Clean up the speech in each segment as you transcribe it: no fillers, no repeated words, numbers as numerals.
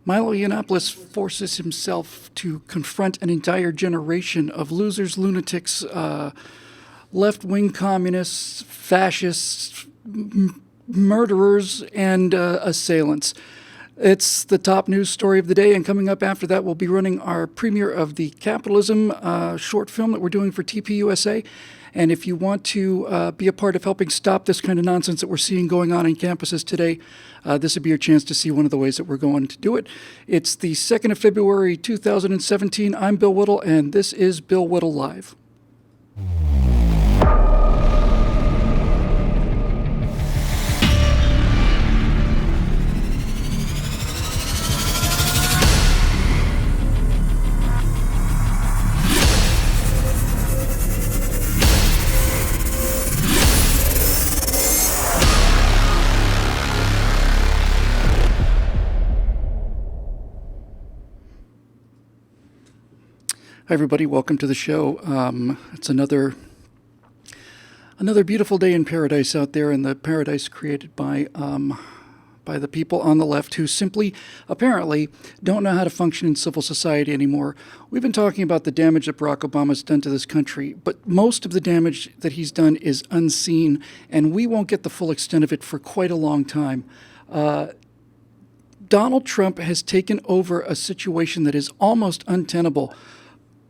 Milo Yiannopoulos forces himself to confront an entire generation of losers, lunatics, left-wing communists, fascists, murderers, and assailants. It's the top news story of the day, and coming up after that, we'll be running our premiere of the Capitalism short film that we're doing for TPUSA. And if you want to be a part of helping stop this kind of nonsense that we're seeing going on in campuses today, this would be your chance to see one of the ways that we're going to do it. It's the 2nd of February, 2017. I'm Bill Whittle, and this is Bill Whittle Live. Hi, everybody. Welcome to the show. It's another beautiful day in paradise out there, in the paradise created by the people on the left who simply, apparently, don't know how to function in civil society anymore. We've been talking about the damage that Barack Obama's done to this country, but most of the damage that he's done is unseen, and we won't get the full extent of it for quite a long time. Donald Trump has taken over a situation that is almost untenable.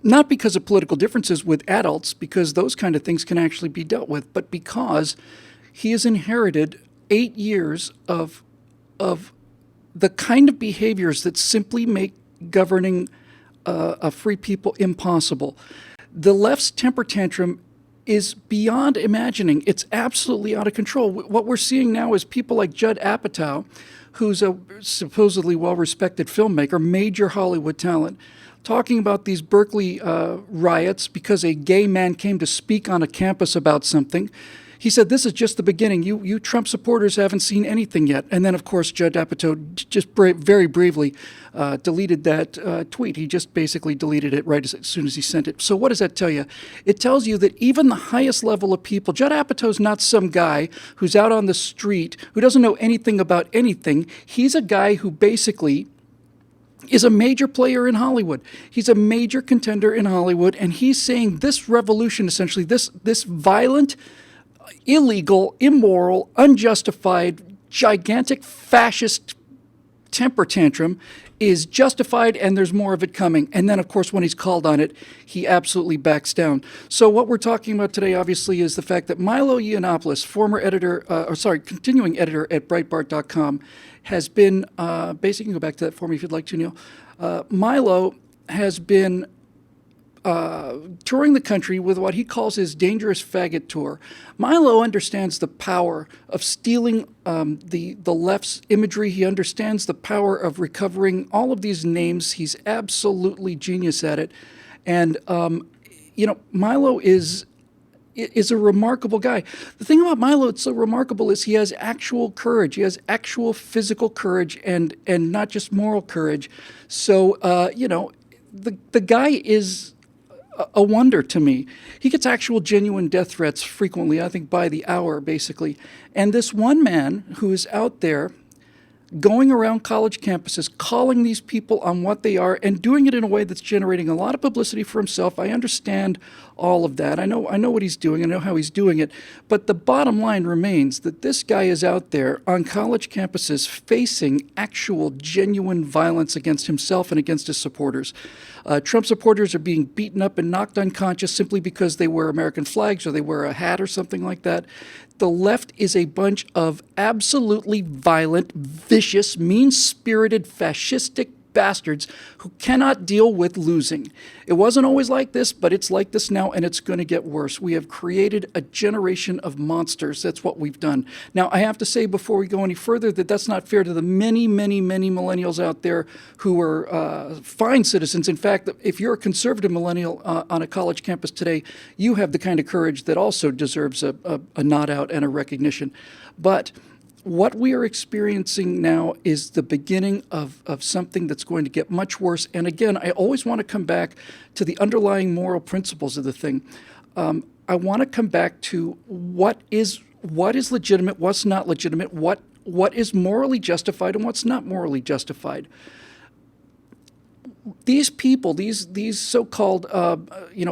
Not because of political differences with adults, because those kind of things can actually be dealt with, but because he has inherited 8 years of the kind of behaviors that simply make governing a free people impossible. The left's temper tantrum is beyond imagining. It's absolutely out of control. What we're seeing now is people like Judd Apatow, who's a supposedly well-respected filmmaker, major Hollywood talent, talking about these Berkeley riots because a gay man came to speak on a campus about something. He said, this is just the beginning. You Trump supporters haven't seen anything yet. And then, of course, Judd Apatow just very bravely deleted that tweet. He just basically deleted it right as soon as he sent it. So what does that tell you? It tells you that even the highest level of people, Judd Apatow's not some guy who's out on the street, who doesn't know anything about anything. He's a guy who basically is a major player in Hollywood. He's a major contender in Hollywood, and he's saying this revolution, essentially, this violent, illegal, immoral, unjustified, gigantic fascist temper tantrum is justified, and there's more of it coming. And then, of course, when he's called on it, he absolutely backs down. So what we're talking about today, obviously, is the fact that Milo Yiannopoulos, former editor, continuing editor at Breitbart.com, has been, basically, you can go back to that for me if you'd like to, Neil. Milo has been touring the country with what he calls his dangerous faggot tour. Milo understands the power of stealing the left's imagery. He understands the power of recovering all of these names. He's absolutely genius at it. And, Milo is a remarkable guy. The thing about Milo that's so remarkable is he has actual courage. He has actual physical courage and not just moral courage. So, the guy is a wonder to me. He gets actual genuine death threats frequently, I think by the hour, basically. And this one man who is out there going around college campuses, calling these people on what they are and doing it in a way that's generating a lot of publicity for himself. I understand all of that. I know what he's doing. I know how he's doing it. But the bottom line remains that this guy is out there on college campuses facing actual, genuine violence against himself and against his supporters. Trump supporters are being beaten up and knocked unconscious simply because they wear American flags or they wear a hat or something like that. The left is a bunch of absolutely violent, vicious, mean-spirited, fascistic bastards who cannot deal with losing. It wasn't always like this, but it's like this now, and it's going to get worse. We have created a generation of monsters. That's what we've done. Now, I have to say before we go any further that that's not fair to the many, many, many millennials out there who are fine citizens. In fact, if you're a conservative millennial on a college campus today, you have the kind of courage that also deserves a nod out and a recognition. But what we are experiencing now is the beginning of something that's going to get much worse. And again, I always want to come back to the underlying moral principles of the thing. I want to come back to what is legitimate, what's not legitimate, what is morally justified and what's not morally justified. these people, these so-called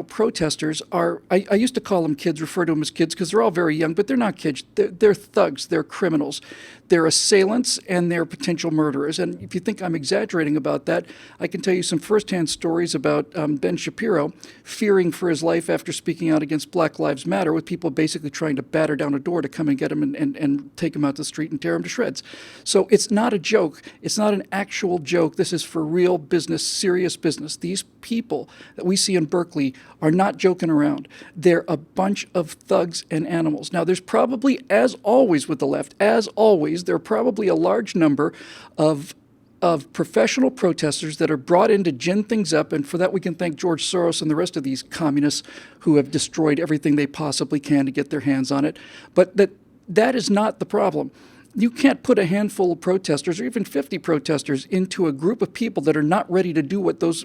protesters are. I used to call them kids, refer to them as kids, because they're all very young, but they're not kids. They're thugs. They're criminals. They're assailants and they're potential murderers. And if you think I'm exaggerating about that, I can tell you some firsthand stories about Ben Shapiro fearing for his life after speaking out against Black Lives Matter, with people basically trying to batter down a door to come and get him and take him out the street and tear him to shreds. So it's not a joke. It's not an actual joke. This is for real business, serious business. These people that we see in Berkeley are not joking around. They're a bunch of thugs and animals. Now, there's probably, as always with the left, as always, there are probably a large number of professional protesters that are brought in to gin things up, and for that we can thank George Soros and the rest of these communists who have destroyed everything they possibly can to get their hands on it. But that is not the problem. You can't put a handful of protesters or even 50 protesters into a group of people that are not ready to do what those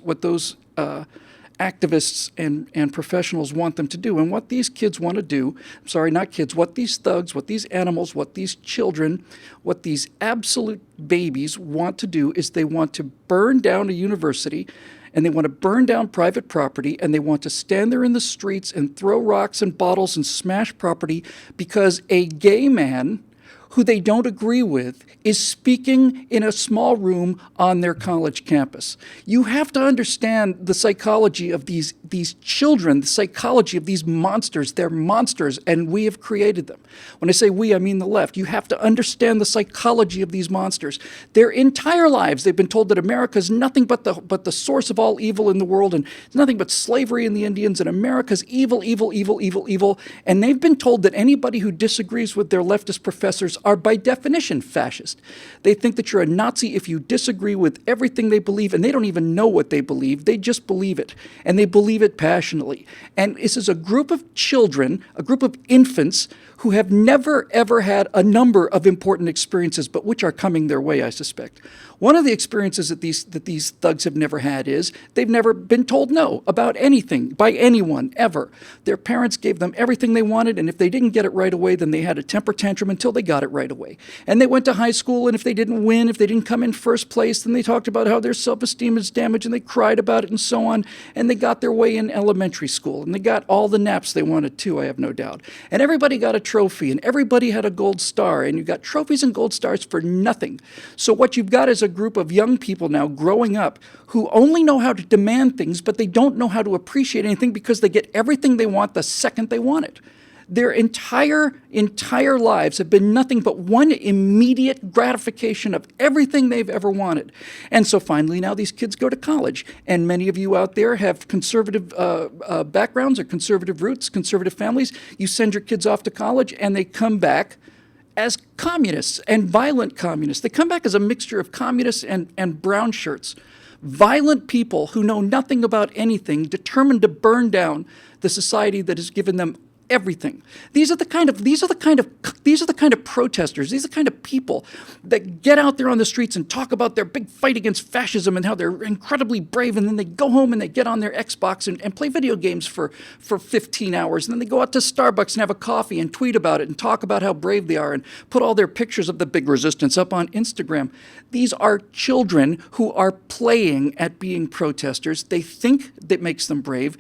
activists and professionals want them to do. And what these kids want to do, sorry, not kids, what these thugs, what these animals, what these children, what these absolute babies want to do is they want to burn down a university, and they want to burn down private property, and they want to stand there in the streets and throw rocks and bottles and smash property because a gay man who they don't agree with is speaking in a small room on their college campus. You have to understand the psychology of these children, the psychology of these monsters. They're monsters, and we have created them. When I say we, I mean the left. You have to understand the psychology of these monsters. Their entire lives, they've been told that America is nothing but the source of all evil in the world, and it's nothing but slavery and the Indians, and America's evil, evil, evil, evil, evil. And they've been told that anybody who disagrees with their leftist professors are by definition fascist. They think that you're a Nazi if you disagree with everything they believe, and they don't even know what they believe. They just believe it, and they believe it passionately. And this is a group of children, a group of infants who have never, ever had a number of important experiences, but which are coming their way, I suspect. One of the experiences that these thugs have never had is they've never been told no about anything by anyone, ever. Their parents gave them everything they wanted, and if they didn't get it right away, then they had a temper tantrum until they got it right away. And they went to high school, and if they didn't win, if they didn't come in first place, then they talked about how their self-esteem is damaged, and they cried about it and so on, and they got their way in elementary school, and they got all the naps they wanted too, I have no doubt. And everybody got a trophy, and everybody had a gold star, and you got trophies and gold stars for nothing. So what you've got is a group of young people now growing up who only know how to demand things, but they don't know how to appreciate anything because they get everything they want the second they want it. Their entire lives have been nothing but one immediate gratification of everything they've ever wanted. And so finally now these kids go to college, and many of you out there have conservative backgrounds or conservative roots, conservative families. You send your kids off to college and they come back as communists and violent communists. They come back as a mixture of communists and brown shirts. Violent people who know nothing about anything, determined to burn down the society that has given them everything. These are the kind of protesters. These are the kind of people that get out there on the streets and talk about their big fight against fascism and how they're incredibly brave, and then they go home and they get on their Xbox and play video games for 15 hours, and then they go out to Starbucks and have a coffee and tweet about it and talk about how brave they are and put all their pictures of the big resistance up on Instagram. These are children who are playing at being protesters. They think that makes them brave.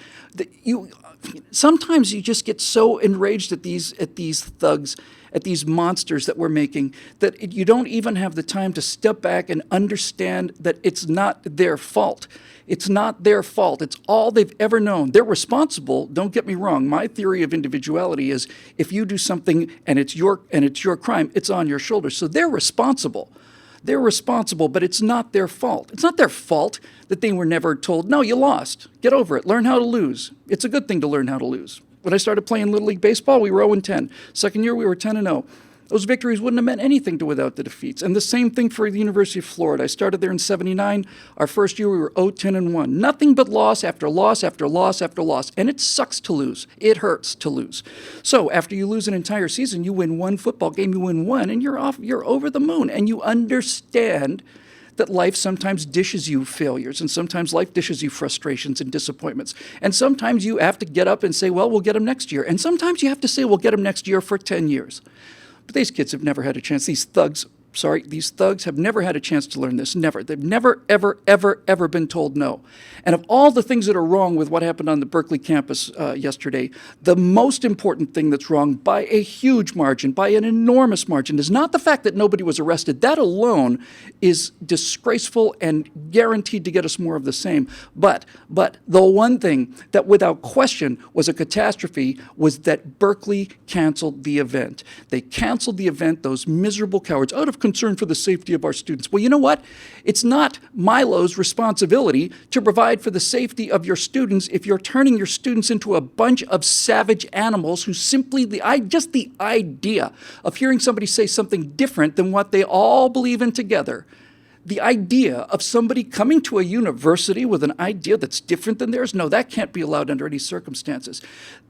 Sometimes you just get so enraged at these thugs, at these monsters that we're making, that you don't even have the time to step back and understand that it's not their fault. It's not their fault. It's all they've ever known. They're responsible. Don't get me wrong. My theory of individuality is if you do something and it's your crime, it's on your shoulders. So they're responsible. They're responsible, but it's not their fault. It's not their fault that they were never told, no, you lost. Get over it. Learn how to lose. It's a good thing to learn how to lose. When I started playing Little League Baseball, we were 0-10. Second year, we were 10-0. Those victories wouldn't have meant anything to without the defeats. And the same thing for the University of Florida. I started there in 79. Our first year, we were 0-10-1. Nothing but loss after loss after loss after loss. And it sucks to lose. It hurts to lose. So after you lose an entire season, you win one football game, you win one, and you're over the moon. And you understand that life sometimes dishes you failures, and sometimes life dishes you frustrations and disappointments. And sometimes you have to get up and say, well, we'll get them next year. And sometimes you have to say, we'll get them next year for 10 years. But these kids have never had a chance. These thugs Sorry, these thugs have never had a chance to learn this. Never. They've never, ever, ever, ever been told no. And of all the things that are wrong with what happened on the Berkeley campus yesterday, the most important thing that's wrong by a huge margin, by an enormous margin, is not the fact that nobody was arrested. That alone is disgraceful and guaranteed to get us more of the same. But the one thing that without question was a catastrophe was that Berkeley canceled the event. They canceled the event, those miserable cowards, out of concern for the safety of our students. Well, you know what? It's not Milo's responsibility to provide for the safety of your students if you're turning your students into a bunch of savage animals who simply, just the idea of hearing somebody say something different than what they all believe in together, the idea of somebody coming to a university with an idea that's different than theirs, no, that can't be allowed under any circumstances.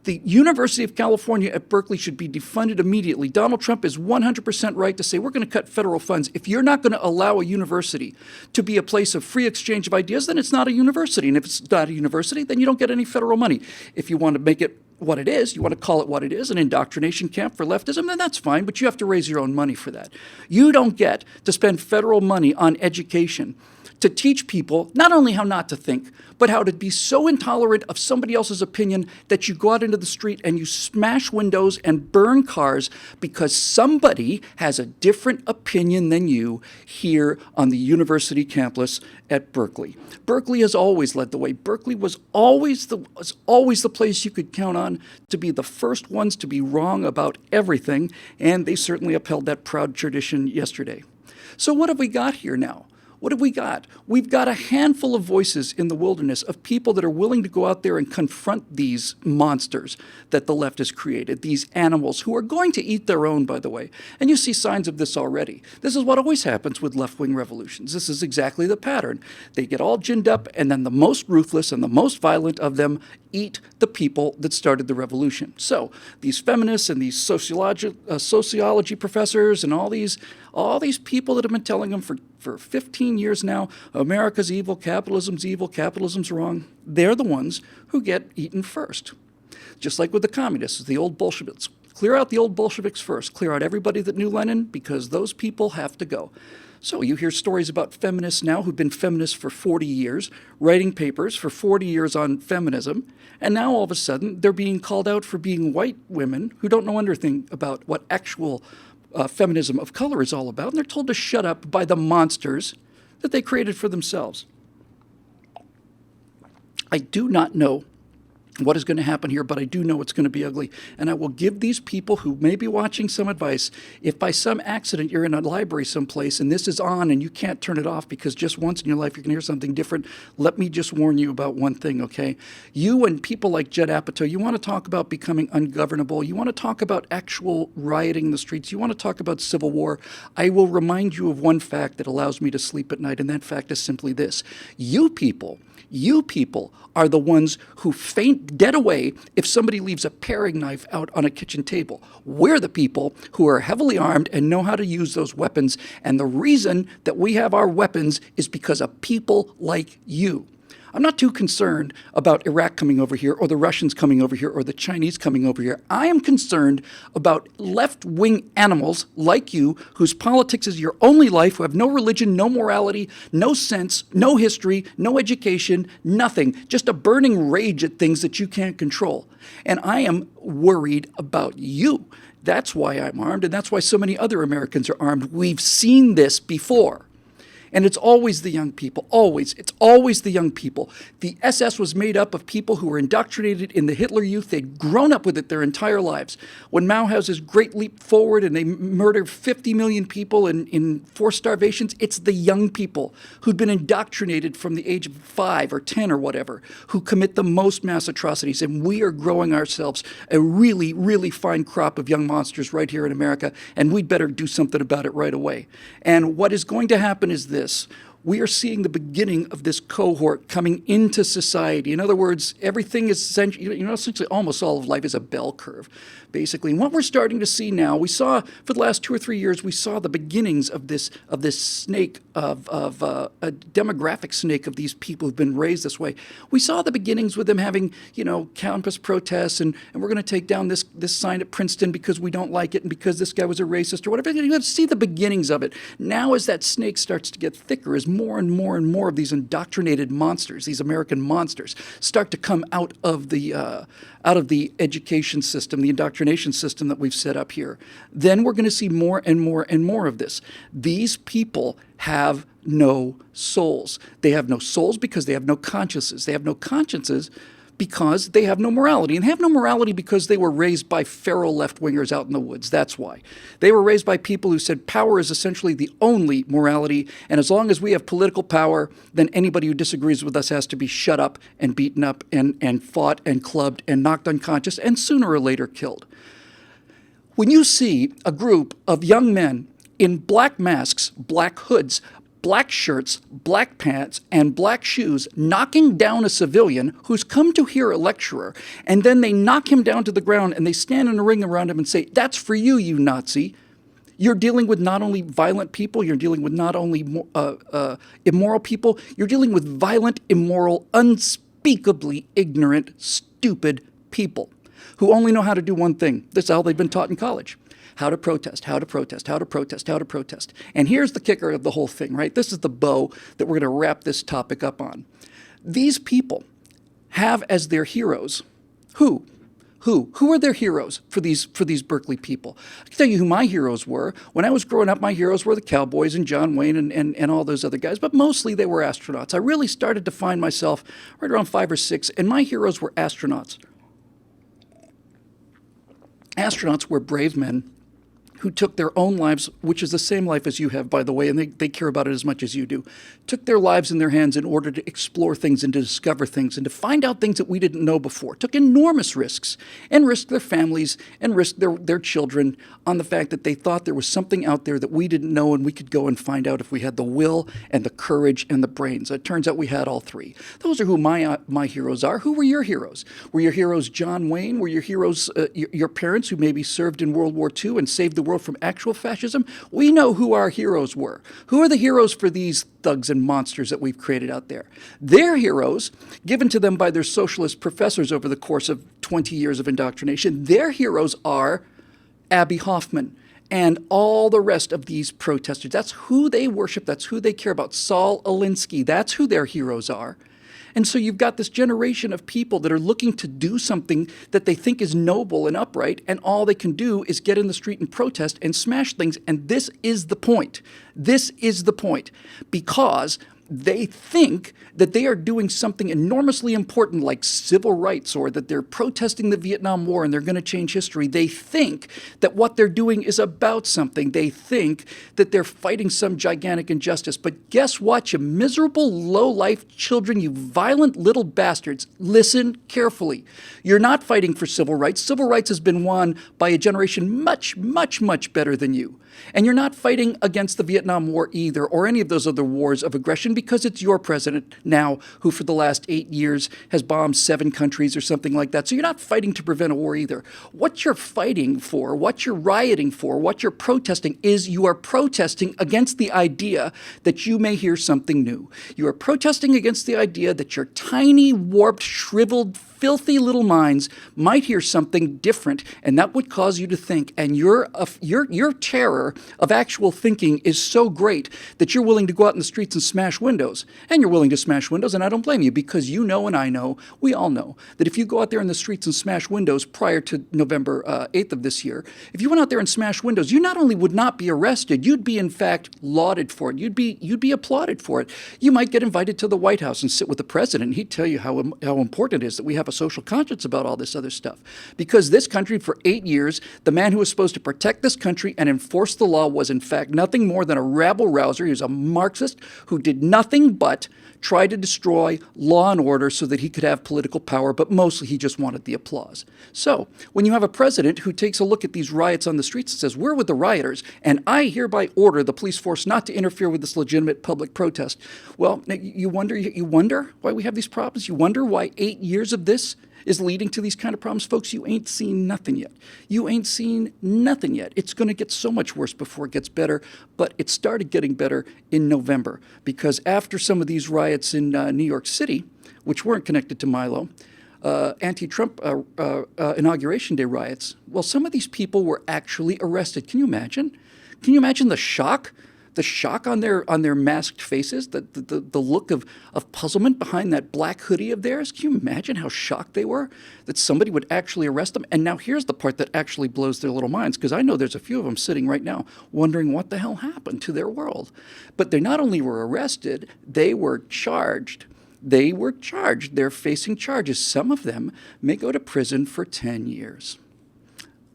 The University of California at Berkeley should be defunded immediately. Donald Trump is 100% right to say we're going to cut federal funds. If you're not going to allow a university to be a place of free exchange of ideas, then it's not a university. And if it's not a university, then you don't get any federal money. If you want to make it what it is, you want to call it what it is, an indoctrination camp for leftism, then that's fine, but you have to raise your own money for that. You don't get to spend federal money on education to teach people not only how not to think, but how to be so intolerant of somebody else's opinion that you go out into the street and you smash windows and burn cars because somebody has a different opinion than you here on the university campus at Berkeley. Berkeley has always led the way. Berkeley was always the place you could count on to be the first ones to be wrong about everything, and they certainly upheld that proud tradition yesterday. So what have we got here now? What have we got? We've got a handful of voices in the wilderness of people that are willing to go out there and confront these monsters that the left has created, these animals who are going to eat their own, by the way. And you see signs of this already. This is what always happens with left-wing revolutions. This is exactly the pattern. They get all ginned up, and then the most ruthless and the most violent of them eat the people that started the revolution. So these feminists and these sociology professors and all these people that have been telling them for 15 years now, America's evil, capitalism's wrong, they're the ones who get eaten first. Just like with the communists, the old Bolsheviks. Clear out the old Bolsheviks first. Clear out everybody that knew Lenin, because those people have to go. So you hear stories about feminists now who've been feminists for 40 years, writing papers for 40 years on feminism, and now all of a sudden they're being called out for being white women who don't know anything about what actual feminism of color is all about, and they're told to shut up by the monsters that they created for themselves. I do not know what is going to happen here, but I do know it's going to be ugly. And I will give these people who may be watching some advice. If by some accident you're in a library someplace and this is on and you can't turn it off because just once in your life you're going to hear something different, let me just warn you about one thing, okay? You and people like Judd Apatow, you want to talk about becoming ungovernable. You want to talk about actual rioting in the streets. You want to talk about civil war. I will remind you of one fact that allows me to sleep at night, and that fact is simply this. You people are the ones who faint dead away if somebody leaves a paring knife out on a kitchen table. We're the people who are heavily armed and know how to use those weapons. And the reason that we have our weapons is because of people like you. I'm not too concerned about Iraq coming over here or the Russians coming over here or the Chinese coming over here. I am concerned about left-wing animals like you whose politics is your only life, who have no religion, no morality, no sense, no history, no education, nothing, just a burning rage at things that you can't control. And I am worried about you. That's why I'm armed, and that's why so many other Americans are armed. We've seen this before. And it's always the young people, always. It's always the young people. The SS was made up of people who were indoctrinated in the Hitler Youth. They'd grown up with it their entire lives. When Mao has his great leap forward and they murder 50 million people in forced starvations, it's the young people who'd been indoctrinated from the age of 5 or 10 or whatever who commit the most mass atrocities. And we are growing ourselves a really, really fine crop of young monsters right here in America, and we'd better do something about it right away. And what is going to happen is this. we are seeing the beginning of this cohort coming into society. In other words, everything is essentially almost all of life is a bell curve, basically. And what we're starting to see now, we saw for the last 2 or 3 years, we saw the beginnings of this snake of a demographic snake of these people who've been raised this way. We saw the beginnings with them having, campus protests and we're going to take down this sign at Princeton because we don't like it and because this guy was a racist or whatever. You have to see the beginnings of it. Now, as that snake starts to get thicker, as more and more and more of these indoctrinated monsters, these American monsters, start to come out of the education system, the indoctrination system that we've set up here, then we're going to see more and more and more of this. These people have no souls. They have no souls because they have no consciences. They have no consciences because they have no morality. And they have no morality because they were raised by feral left-wingers out in the woods. That's why. They were raised by people who said power is essentially the only morality, and as long as we have political power, then anybody who disagrees with us has to be shut up and beaten up and fought and clubbed and knocked unconscious and sooner or later killed. When you see a group of young men in black masks, black hoods, black shirts, black pants, and black shoes knocking down a civilian who's come to hear a lecturer, and then they knock him down to the ground and they stand in a ring around him and say, "That's for you, you Nazi." You're dealing with not only violent people, you're dealing with not only immoral people, you're dealing with violent, immoral, unspeakably ignorant, stupid people who only know how to do one thing. That's how they've been taught in college. How to protest, how to protest, how to protest, how to protest. And here's the kicker of the whole thing, right? This is the bow that we're going to wrap this topic up on. These people have as their heroes who? Who are their heroes for these Berkeley people? I can tell you who my heroes were. When I was growing up, my heroes were the Cowboys and John Wayne and all those other guys, but mostly they were astronauts. I really started to find myself right around 5 or 6, and my heroes were astronauts. Astronauts were brave men who took their own lives, which is the same life as you have, by the way, and they care about it as much as you do, took their lives in their hands in order to explore things and to discover things and to find out things that we didn't know before, took enormous risks and risked their families and risked their children on the fact that they thought there was something out there that we didn't know and we could go and find out if we had the will and the courage and the brains. It turns out we had all three. Those are who my heroes are. Who were your heroes? Were your heroes John Wayne? Were your heroes your parents who maybe served in World War II and saved the world from actual fascism? We know who our heroes were. Who are the heroes for these thugs and monsters that we've created out there? Their heroes, given to them by their socialist professors over the course of 20 years of indoctrination, their heroes are Abby Hoffman and all the rest of these protesters. That's who they worship. That's who they care about. Saul Alinsky. That's who their heroes are. And so you've got this generation of people that are looking to do something that they think is noble and upright, and all they can do is get in the street and protest and smash things. And this is the point. This is the point. Because they think that they are doing something enormously important like civil rights, or that they're protesting the Vietnam War and they're going to change history. They think that what they're doing is about something. They think that they're fighting some gigantic injustice. But guess what, you miserable, low-life children, you violent little bastards? Listen carefully. You're not fighting for civil rights. Civil rights has been won by a generation much, much, much better than you. And you're not fighting against the Vietnam War either, or any of those other wars of aggression, because it's your president now who for the last 8 years has bombed 7 countries or something like that. So you're not fighting to prevent a war either. What you're fighting for, what you're rioting for, what you're protesting is you are protesting against the idea that you may hear something new. You are protesting against the idea that your tiny, warped, shriveled, filthy little minds might hear something different, and that would cause you to think. And your terror of actual thinking is so great that you're willing to go out in the streets and smash windows. And you're willing to smash windows, and I don't blame you, because you know and I know, we all know, that if you go out there in the streets and smash windows prior to November 8th of this year, if you went out there and smashed windows, you not only would not be arrested, you'd be in fact lauded for it. You'd be applauded for it. You might get invited to the White House and sit with the president, and he'd tell you how important it is that we have a social conscience about all this other stuff. Because this country, for 8 years, the man who was supposed to protect this country and enforce the law was, in fact, nothing more than a rabble-rouser. He was a Marxist who did nothing but try to destroy law and order so that he could have political power, but mostly he just wanted the applause. So when you have a president who takes a look at these riots on the streets and says, we're with the rioters, and I hereby order the police force not to interfere with this legitimate public protest, well, you wonder why we have these problems? You wonder why 8 years of this is leading to these kind of problems? Folks, you ain't seen nothing yet. You ain't seen nothing yet. It's going to get so much worse before it gets better, but it started getting better in November because after some of these riots in New York City, which weren't connected to Milo, anti-Trump Inauguration Day riots, well, some of these people were actually arrested. Can you imagine? Can you imagine the shock? The shock on their masked faces, the look of puzzlement behind that black hoodie of theirs. Can you imagine how shocked they were that somebody would actually arrest them? And now here's the part that actually blows their little minds, because I know there's a few of them sitting right now wondering what the hell happened to their world. But they not only were arrested, they were charged. They were charged. They're facing charges. Some of them may go to prison for 10 years.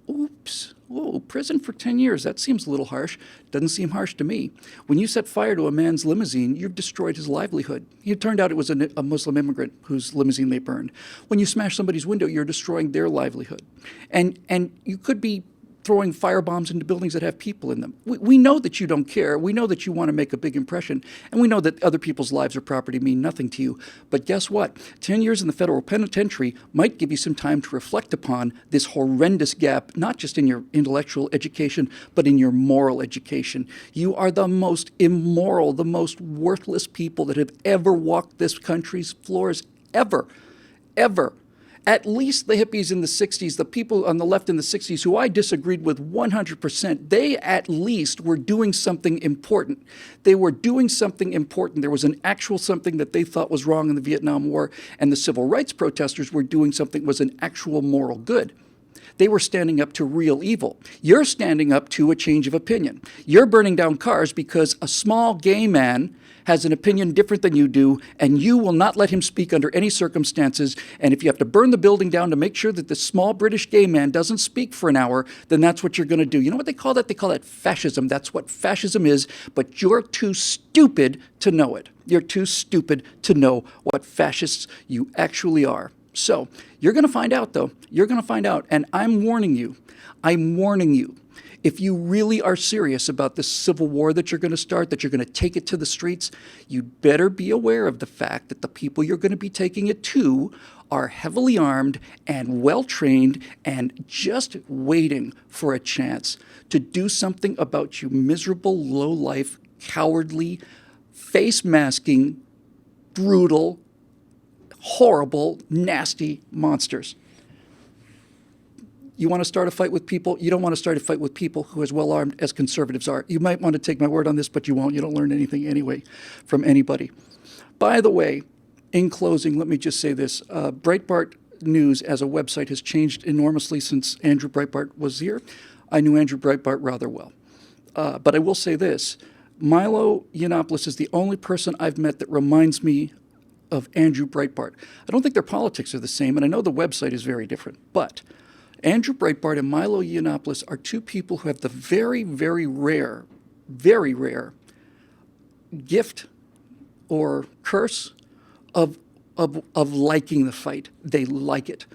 Oops. Whoa, prison for 10 years. That seems a little harsh. Doesn't seem harsh to me. When you set fire to a man's limousine, you've destroyed his livelihood. It turned out it was a Muslim immigrant whose limousine they burned. When you smash somebody's window, you're destroying their livelihood. And you could be throwing firebombs into buildings that have people in them. We know that you don't care. We know that you want to make a big impression. And we know that other people's lives or property mean nothing to you. But guess what? 10 years in the federal penitentiary might give you some time to reflect upon this horrendous gap, not just in your intellectual education, but in your moral education. You are the most immoral, the most worthless people that have ever walked this country's floors, ever. At least the hippies in the 60s, the people on the left in the 60s who I disagreed with 100%, they at least were doing something important. They were doing something important. There was an actual something that they thought was wrong in the Vietnam War, and the civil rights protesters were doing something that was an actual moral good. They were standing up to real evil. You're standing up to a change of opinion. You're burning down cars because a small gay man has an opinion different than you do, and you will not let him speak under any circumstances. And if you have to burn the building down to make sure that this small British gay man doesn't speak for an hour, then that's what you're going to do. You know what they call that? They call that fascism. That's what fascism is, but you're too stupid to know it. You're too stupid to know what fascists you actually are. So you're going to find out, though. You're going to find out, and I'm warning you. I'm warning you. If you really are serious about this civil war that you're going to start, that you're going to take it to the streets, you'd better be aware of the fact that the people you're going to be taking it to are heavily armed and well-trained and just waiting for a chance to do something about you miserable, low-life, cowardly, face-masking, brutal, horrible, nasty monsters. You want to start a fight with people? You don't want to start a fight with people who are as well-armed as conservatives are. You might want to take my word on this, but you won't. You don't learn anything anyway from anybody. By the way, in closing, let me just say this. Breitbart News as a website has changed enormously since Andrew Breitbart was here. I knew Andrew Breitbart rather well. But I will say this. Milo Yiannopoulos is the only person I've met that reminds me of Andrew Breitbart. I don't think their politics are the same, and I know the website is very different, but Andrew Breitbart and Milo Yiannopoulos are two people who have the very, very rare gift or curse of liking the fight. They like it.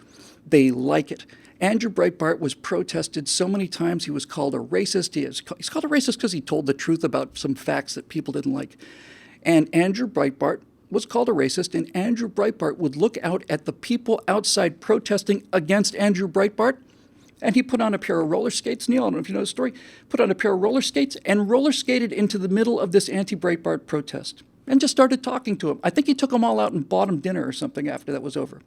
They like it. Andrew Breitbart was protested so many times. He was called a racist. He's called a racist because he told the truth about some facts that people didn't like. And Andrew Breitbart was called a racist, and Andrew Breitbart would look out at the people outside protesting against Andrew Breitbart, and he put on a pair of roller skates. Neil, I don't know if you know the story, put on a pair of roller skates and roller skated into the middle of this anti-Breitbart protest and just started talking to him. I think he took them all out and bought them dinner or something after that was over.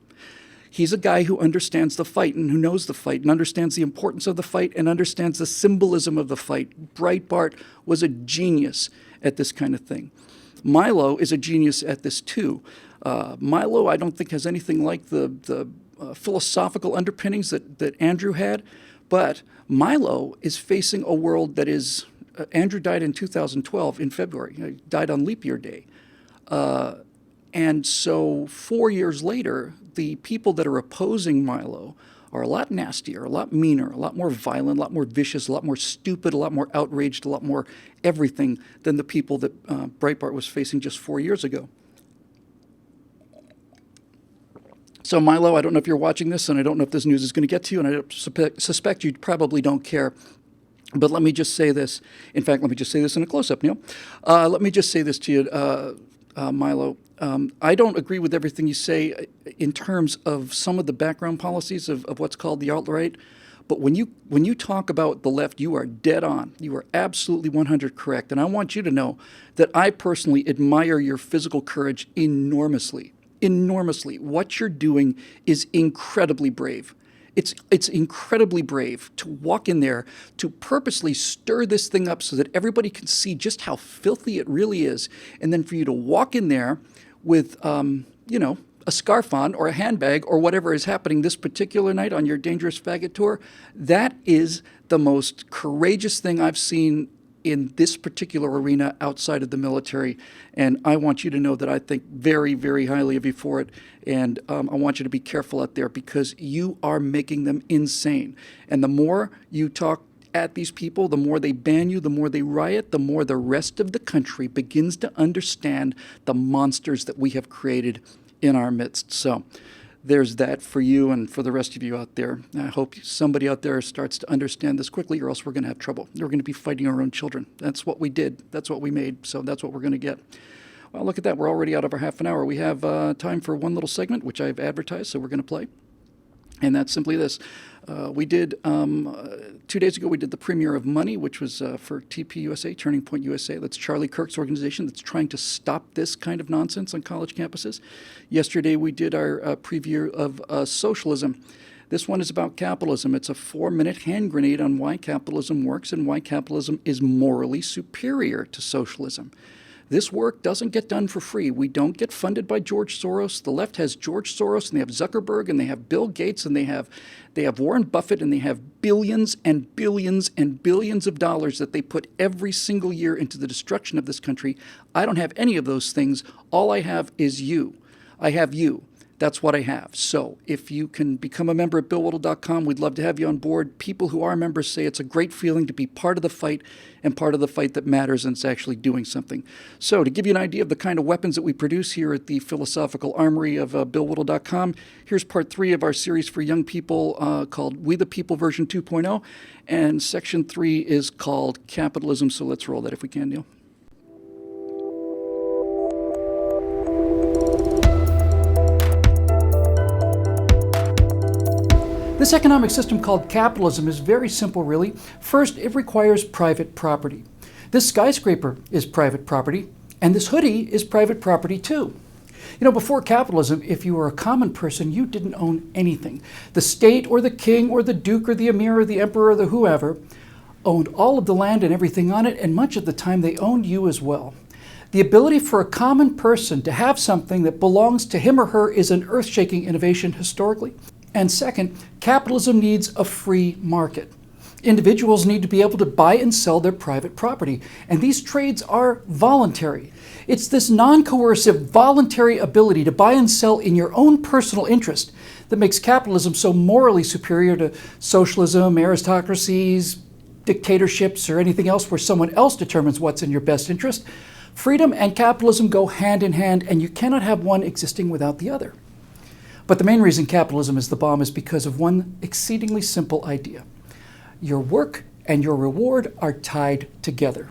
He's a guy who understands the fight and who knows the fight and understands the importance of the fight and understands the symbolism of the fight. Breitbart was a genius at this kind of thing. Milo is a genius at this too. Milo, I don't think, has anything like the philosophical underpinnings that Andrew had, but Milo is facing a world that is, Andrew died in 2012 in February. He died on leap year day. And so 4 years later, the people that are opposing Milo are a lot nastier, a lot meaner, a lot more violent, a lot more vicious, a lot more stupid, a lot more outraged, a lot more everything than the people that Breitbart was facing just 4 years ago. So Milo, I don't know if you're watching this, and I don't know if this news is going to get to you, and I suspect you probably don't care. But let me just say this. In fact, let me just say this in a close-up, Neil. Let me just say this to you, Milo. I don't agree with everything you say in terms of some of the background policies of what's called the alt-right. But when you talk about the left, you are dead on. You are absolutely 100 correct. And I want you to know that I personally admire your physical courage enormously. Enormously. What you're doing is incredibly brave. It's incredibly brave to walk in there, to purposely stir this thing up so that everybody can see just how filthy it really is, and then for you to walk in there with, a scarf on or a handbag or whatever is happening this particular night on your Dangerous Faggot tour. That is the most courageous thing I've seen in this particular arena outside of the military. And I want you to know that I think very, very highly of you for it. And I want you to be careful out there because you are making them insane. And the more you talk at these people, the more they ban you, the more they riot, the more the rest of the country begins to understand the monsters that we have created in our midst. So there's that for you and for the rest of you out there. I hope somebody out there starts to understand this quickly, or else we're going to have trouble. We're going to be fighting our own children. That's what we did. That's what we made. So that's what we're going to get. Well, look at that. We're already out of our half an hour. We have time for one little segment, which I've advertised, so we're going to play. And that's simply this. We did, 2 days ago, we did the premiere of Money, which was for TPUSA, Turning Point USA. That's Charlie Kirk's organization that's trying to stop this kind of nonsense on college campuses. Yesterday, we did our preview of Socialism. This one is about capitalism. It's a 4-minute hand grenade on why capitalism works and why capitalism is morally superior to socialism. This work doesn't get done for free. We don't get funded by George Soros. The left has George Soros, and they have Zuckerberg, and they have Bill Gates, and they have Warren Buffett, and they have billions and billions and billions of dollars that they put every single year into the destruction of this country. I don't have any of those things. All I have is you. I have you. That's what I have. So if you can become a member at BillWhittle.com, we'd love to have you on board. People who are members say it's a great feeling to be part of the fight and part of the fight that matters and it's actually doing something. So to give you an idea of the kind of weapons that we produce here at the Philosophical Armory of BillWhittle.com, here's part 3 of our series for young people called We the People version 2.0. And section 3 is called Capitalism. So let's roll that if we can, Neil. This economic system called capitalism is very simple, really. First, it requires private property. This skyscraper is private property, and this hoodie is private property too. You know, before capitalism, if you were a common person, you didn't own anything. The state or the king or the duke or the emir or the emperor or the whoever owned all of the land and everything on it, and much of the time they owned you as well. The ability for a common person to have something that belongs to him or her is an earth-shaking innovation historically. And second, capitalism needs a free market. Individuals need to be able to buy and sell their private property, and these trades are voluntary. It's this non-coercive, voluntary ability to buy and sell in your own personal interest that makes capitalism so morally superior to socialism, aristocracies, dictatorships, or anything else where someone else determines what's in your best interest. Freedom and capitalism go hand in hand, and you cannot have one existing without the other. But the main reason capitalism is the bomb is because of one exceedingly simple idea. Your work and your reward are tied together.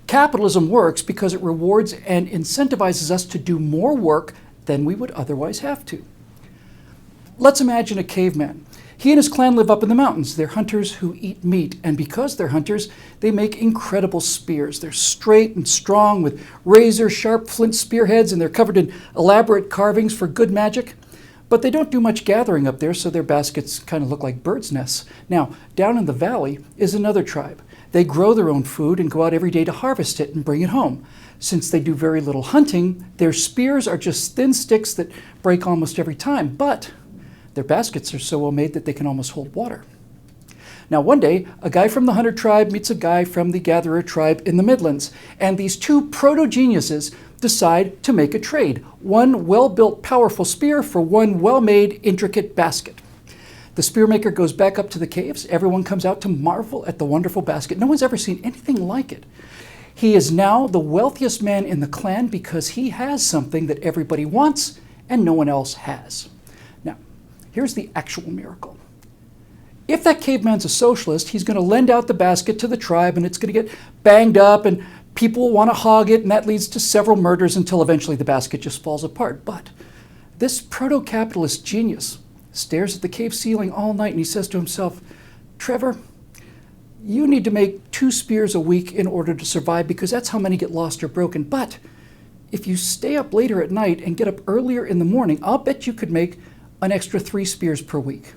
Capitalism works because it rewards and incentivizes us to do more work than we would otherwise have to. Let's imagine a caveman. He and his clan live up in the mountains. They're hunters who eat meat, and because they're hunters, they make incredible spears. They're straight and strong with razor-sharp flint spearheads, and they're covered in elaborate carvings for good magic. But they don't do much gathering up there, so their baskets kind of look like birds' nests. Now, down in the valley is another tribe. They grow their own food and go out every day to harvest it and bring it home. Since they do very little hunting, their spears are just thin sticks that break almost every time, but their baskets are so well made that they can almost hold water. Now, one day, a guy from the hunter tribe meets a guy from the gatherer tribe in the Midlands, and these two proto-geniuses decide to make a trade. One well-built, powerful spear for one well-made, intricate basket. The spearmaker goes back up to the caves. Everyone comes out to marvel at the wonderful basket. No one's ever seen anything like it. He is now the wealthiest man in the clan because he has something that everybody wants and no one else has. Now, here's the actual miracle. If that caveman's a socialist, he's going to lend out the basket to the tribe and it's going to get banged up and people will want to hog it, and that leads to several murders until eventually the basket just falls apart. But this proto-capitalist genius stares at the cave ceiling all night and he says to himself, Trevor, you need to make 2 spears a week in order to survive because that's how many get lost or broken. But if you stay up later at night and get up earlier in the morning, I'll bet you could make an extra 3 spears per week.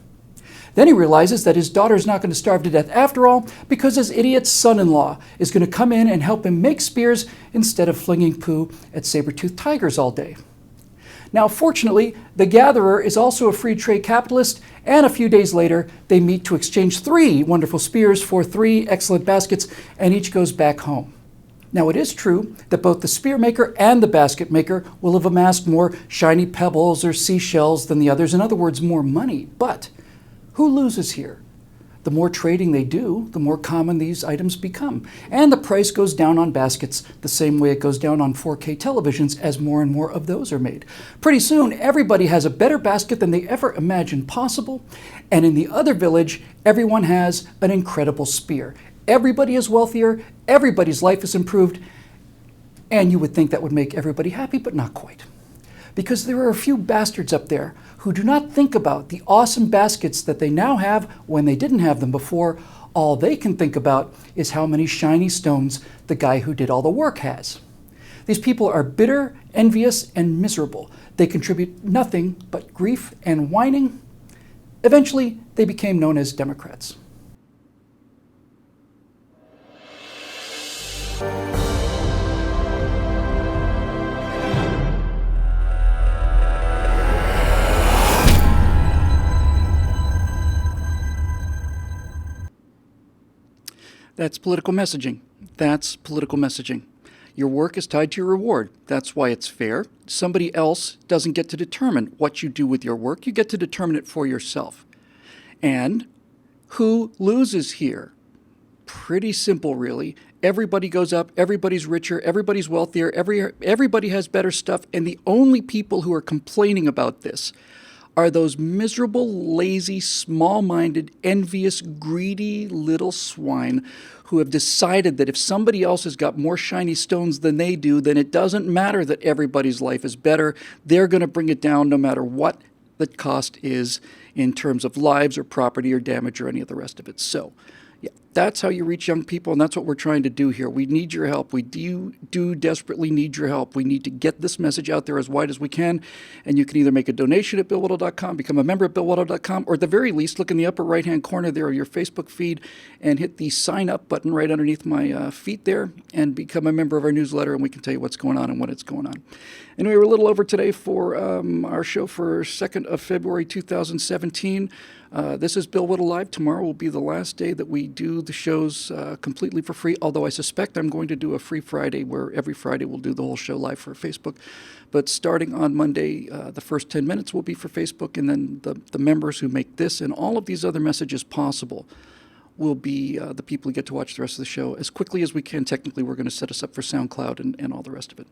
Then he realizes that his daughter's not going to starve to death after all because his idiot son-in-law is going to come in and help him make spears instead of flinging poo at saber-toothed tigers all day. Now, fortunately, the gatherer is also a free trade capitalist, and a few days later, they meet to exchange 3 wonderful spears for 3 excellent baskets, and each goes back home. Now, it is true that both the spear maker and the basket maker will have amassed more shiny pebbles or seashells than the others, in other words, more money. But who loses here? The more trading they do, the more common these items become. And the price goes down on baskets the same way it goes down on 4K televisions as more and more of those are made. Pretty soon, everybody has a better basket than they ever imagined possible. And in the other village, everyone has an incredible spear. Everybody is wealthier, everybody's life is improved, and you would think that would make everybody happy, but not quite. Because there are a few bastards up there who do not think about the awesome baskets that they now have when they didn't have them before. All they can think about is how many shiny stones the guy who did all the work has. These people are bitter, envious, and miserable. They contribute nothing but grief and whining. Eventually, they became known as Democrats. That's political messaging. That's political messaging. Your work is tied to your reward. That's why it's fair. Somebody else doesn't get to determine what you do with your work. You get to determine it for yourself. And who loses here? Pretty simple, really. Everybody goes up, everybody's richer, everybody's wealthier, everybody has better stuff, and the only people who are complaining about this are those miserable, lazy, small-minded, envious, greedy little swine who have decided that if somebody else has got more shiny stones than they do, then it doesn't matter that everybody's life is better. They're going to bring it down no matter what the cost is in terms of lives or property or damage or any of the rest of it. So, yeah, that's how you reach young people, and that's what we're trying to do here. We need your help. We do desperately need your help. We need to get this message out there as wide as we can, and you can either make a donation at BillWhittle.com, become a member at BillWhittle.com, or at the very least, look in the upper right-hand corner there of your Facebook feed and hit the sign-up button right underneath my feet there and become a member of our newsletter, and we can tell you what's going on and when it's going on. Anyway, we're a little over today for our show for 2nd of February 2017. This is Bill Whittle Live. Tomorrow will be the last day that we do the shows completely for free, although I suspect I'm going to do a free Friday where every Friday we'll do the whole show live for Facebook. But starting on Monday, the first 10 minutes will be for Facebook, and then the members who make this and all of these other messages possible will be the people who get to watch the rest of the show as quickly as we can. Technically, we're going to set us up for SoundCloud and all the rest of it.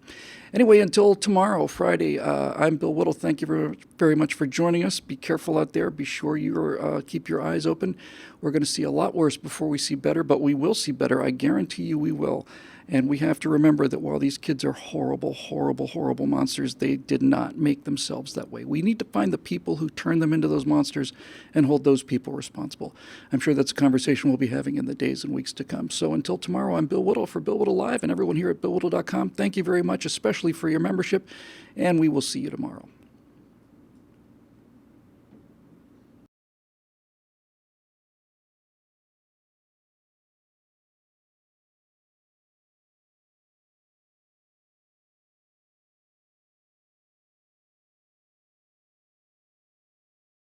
Anyway, until tomorrow, Friday, I'm Bill Whittle. Thank you very, very much for joining us. Be careful out there. Be sure you keep your eyes open. We're going to see a lot worse before we see better, but we will see better. I guarantee you we will. And we have to remember that while these kids are horrible, horrible, horrible monsters, they did not make themselves that way. We need to find the people who turned them into those monsters and hold those people responsible. I'm sure that's a conversation we'll be having in the days and weeks to come. So until tomorrow, I'm Bill Whittle for Bill Whittle Live, and everyone here at BillWhittle.com, thank you very much, especially for your membership, and we will see you tomorrow.